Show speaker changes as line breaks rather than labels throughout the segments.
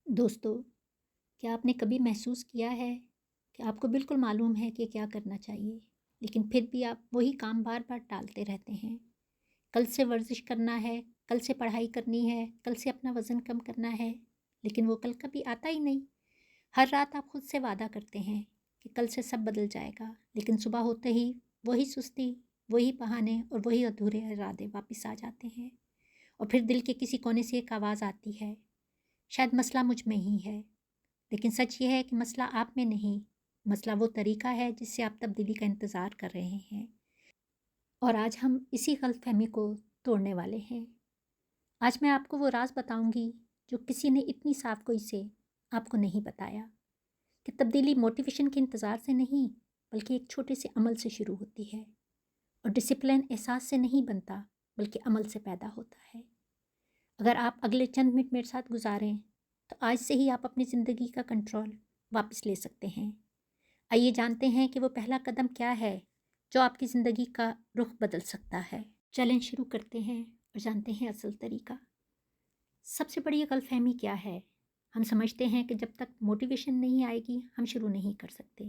دوستو، کیا آپ نے کبھی محسوس کیا ہے کہ آپ کو بالکل معلوم ہے کہ کیا کرنا چاہیے، لیکن پھر بھی آپ وہی کام بار بار ٹالتے رہتے ہیں؟ کل سے ورزش کرنا ہے، کل سے پڑھائی کرنی ہے، کل سے اپنا وزن کم کرنا ہے، لیکن وہ کل کبھی آتا ہی نہیں۔ ہر رات آپ خود سے وعدہ کرتے ہیں کہ کل سے سب بدل جائے گا، لیکن صبح ہوتے ہی وہی سستی، وہی بہانے اور وہی ادھورے ارادے واپس آ جاتے ہیں۔ اور پھر دل کے کسی کونے سے ایک آواز آتی ہے، شاید مسئلہ مجھ میں ہی ہے۔ لیکن سچ یہ ہے کہ مسئلہ آپ میں نہیں، مسئلہ وہ طریقہ ہے جس سے آپ تبدیلی کا انتظار کر رہے ہیں۔ اور آج ہم اسی غلط فہمی کو توڑنے والے ہیں۔ آج میں آپ کو وہ راز بتاؤں گی جو کسی نے اتنی صاف گوئی سے آپ کو نہیں بتایا، کہ تبدیلی موٹیویشن کے انتظار سے نہیں بلکہ ایک چھوٹے سے عمل سے شروع ہوتی ہے، اور ڈسپلن احساس سے نہیں بنتا بلکہ عمل سے پیدا ہوتا ہے۔ اگر آپ اگلے چند منٹ میرے ساتھ گزاریں تو آج سے ہی آپ اپنی زندگی کا کنٹرول واپس لے سکتے ہیں۔ آئیے جانتے ہیں کہ وہ پہلا قدم کیا ہے جو آپ کی زندگی کا رخ بدل سکتا ہے۔ چلیں شروع کرتے ہیں اور جانتے ہیں اصل طریقہ۔ سب سے بڑی غلط فہمی کیا ہے؟ ہم سمجھتے ہیں کہ جب تک موٹیویشن نہیں آئے گی ہم شروع نہیں کر سکتے۔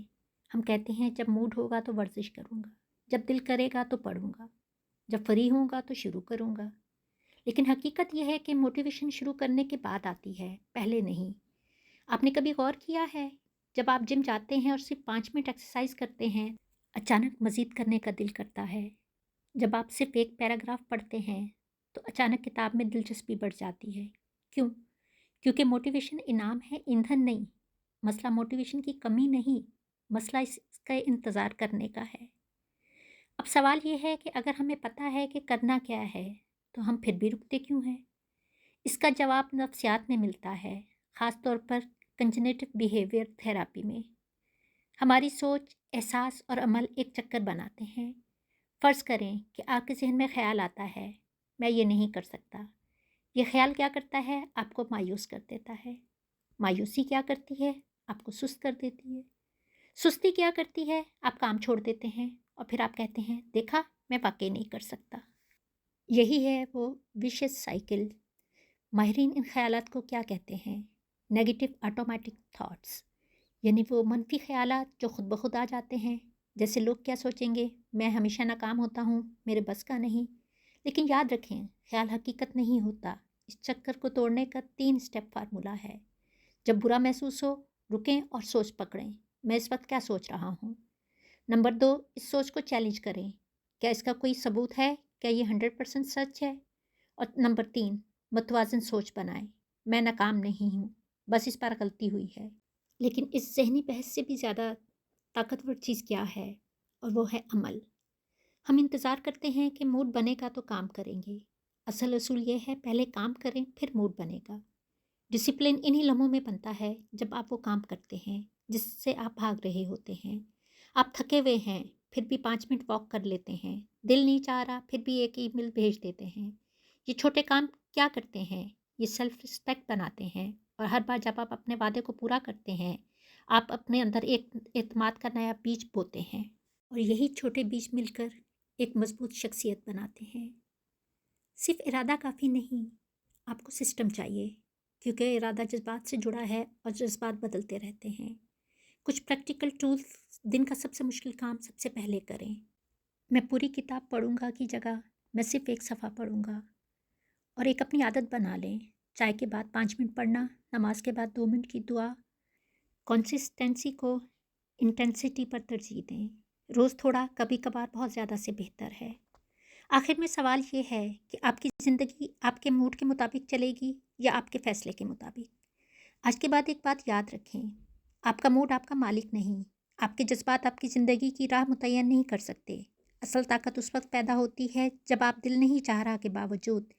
ہم کہتے ہیں جب موڈ ہوگا تو ورزش کروں گا، جب دل کرے گا تو پڑھوں گا، جب فری ہوں گا تو شروع کروں گا۔ لیکن حقیقت یہ ہے کہ موٹیویشن شروع کرنے کے بعد آتی ہے، پہلے نہیں۔ آپ نے کبھی غور کیا ہے، جب آپ جم جاتے ہیں اور صرف 5 منٹ ایکسرسائز کرتے ہیں، اچانک مزید کرنے کا دل کرتا ہے۔ جب آپ صرف ایک پیراگراف پڑھتے ہیں تو اچانک کتاب میں دلچسپی بڑھ جاتی ہے۔ کیوں؟ کیونکہ موٹیویشن انعام ہے، ایندھن نہیں۔ مسئلہ موٹیویشن کی کمی نہیں، مسئلہ اس کا انتظار کرنے کا ہے۔ اب سوال یہ ہے کہ اگر ہمیں پتہ ہے کہ کرنا کیا ہے تو ہم پھر بھی رکتے کیوں ہیں؟ اس کا جواب نفسیات میں ملتا ہے، خاص طور پر کنجنیٹو بیہیویئر تھراپی میں۔ ہماری سوچ، احساس اور عمل ایک چکر بناتے ہیں۔ فرض کریں کہ آپ کے ذہن میں خیال آتا ہے، میں یہ نہیں کر سکتا۔ یہ خیال کیا کرتا ہے؟ آپ کو مایوس کر دیتا ہے۔ مایوسی کیا کرتی ہے؟ آپ کو سست کر دیتی ہے۔ سستی کیا کرتی ہے؟ آپ کام چھوڑ دیتے ہیں اور پھر آپ کہتے ہیں دیکھا میں واقعی نہیں کر سکتا۔ یہی ہے وہ وشیس سائیکل۔ ماہرین ان خیالات کو کیا کہتے ہیں؟ نیگیٹو آٹومیٹک تھاٹس، یعنی وہ منفی خیالات جو خود بخود آ جاتے ہیں، جیسے لوگ کیا سوچیں گے، میں ہمیشہ ناکام ہوتا ہوں، میرے بس کا نہیں۔ لیکن یاد رکھیں، خیال حقیقت نہیں ہوتا۔ اس چکر کو توڑنے کا 3 اسٹیپ فارمولہ ہے۔ جب برا محسوس ہو، رکیں اور سوچ پکڑیں، میں اس وقت کیا سوچ رہا ہوں۔ نمبر 2، اس سوچ کو چیلنج کریں، کیا اس کا کوئی ثبوت ہے، کیا یہ 100% سچ ہے۔ اور نمبر 3، متوازن سوچ بنائیں، میں ناکام نہیں ہوں، بس اس پر غلطی ہوئی ہے۔ لیکن اس ذہنی بحث سے بھی زیادہ طاقتور چیز کیا ہے، اور وہ ہے عمل۔ ہم انتظار کرتے ہیں کہ موڈ بنے گا تو کام کریں گے۔ اصل اصول یہ ہے، پہلے کام کریں پھر موڈ بنے گا۔ ڈسپلن انہی لمحوں میں بنتا ہے جب آپ وہ کام کرتے ہیں جس سے آپ بھاگ رہے ہوتے ہیں۔ آپ تھکے ہوئے ہیں پھر بھی 5 منٹ واک کر لیتے ہیں، دل نہیں چاہ رہا پھر بھی ایک ای میل بھیج دیتے ہیں۔ یہ چھوٹے کام کیا کرتے ہیں؟ یہ سیلف رسپیکٹ بناتے ہیں، اور ہر بار جب آپ اپنے وعدے کو پورا کرتے ہیں آپ اپنے اندر ایک اعتماد کا نیا بیج بوتے ہیں، اور یہی چھوٹے بیج مل کر ایک مضبوط شخصیت بناتے ہیں۔ صرف ارادہ کافی نہیں، آپ کو سسٹم چاہیے، کیونکہ ارادہ جذبات سے جڑا ہے اور جذبات بدلتے رہتے ہیں۔ کچھ پریکٹیکل ٹولز، دن کا سب سے مشکل کام سب سے پہلے کریں۔ میں پوری کتاب پڑھوں گا کی جگہ میں صرف ایک صفحہ پڑھوں گا، اور ایک اپنی عادت بنا لیں، چائے کے بعد 5 منٹ پڑھنا، نماز کے بعد 2 منٹ کی دعا۔ کنسسٹنسی کو انٹینسٹی پر ترجیح دیں، روز تھوڑا، کبھی کبھار بہت زیادہ سے بہتر ہے۔ آخر میں سوال یہ ہے کہ آپ کی زندگی آپ کے موڈ کے مطابق چلے گی یا آپ کے فیصلے کے مطابق؟ آج کے بعد ایک بات یاد رکھیں، آپ کا موڈ آپ کا مالک نہیں، آپ کے جذبات آپ کی زندگی کی راہ متعین نہیں کر سکتے۔ اصل طاقت اس وقت پیدا ہوتی ہے جب آپ دل نہیں چاہ رہا کے باوجود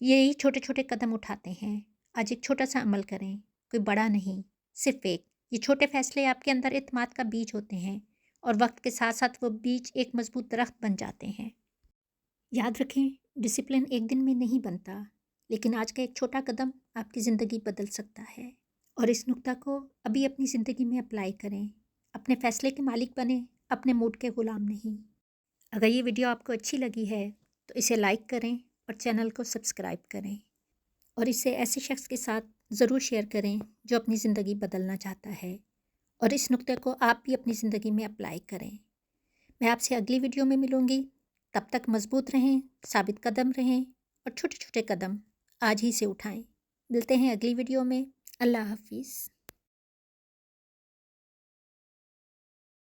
یہی چھوٹے چھوٹے قدم اٹھاتے ہیں۔ آج ایک چھوٹا سا عمل کریں، کوئی بڑا نہیں، صرف ایک۔ یہ چھوٹے فیصلے آپ کے اندر اعتماد کا بیج ہوتے ہیں، اور وقت کے ساتھ ساتھ وہ بیج ایک مضبوط درخت بن جاتے ہیں۔ یاد رکھیں، ڈسپلن ایک دن میں نہیں بنتا، لیکن آج کا ایک چھوٹا قدم آپ کی زندگی بدل سکتا ہے۔ اور اس نقطہ کو ابھی اپنی زندگی میں اپلائی کریں، اپنے فیصلے کے مالک بنیں، اپنے موڈ کے غلام نہیں۔ اگر یہ ویڈیو آپ کو اچھی لگی ہے تو اسے لائک کریں اور چینل کو سبسکرائب کریں، اور اسے ایسے شخص کے ساتھ ضرور شیئر کریں جو اپنی زندگی بدلنا چاہتا ہے، اور اس نقطے کو آپ بھی اپنی زندگی میں اپلائی کریں۔ میں آپ سے اگلی ویڈیو میں ملوں گی، تب تک مضبوط رہیں، ثابت قدم رہیں اور چھوٹے چھوٹے قدم آج ہی سے اٹھائیں۔ ملتے ہیں اگلی ویڈیو میں۔ اللہ حافظ۔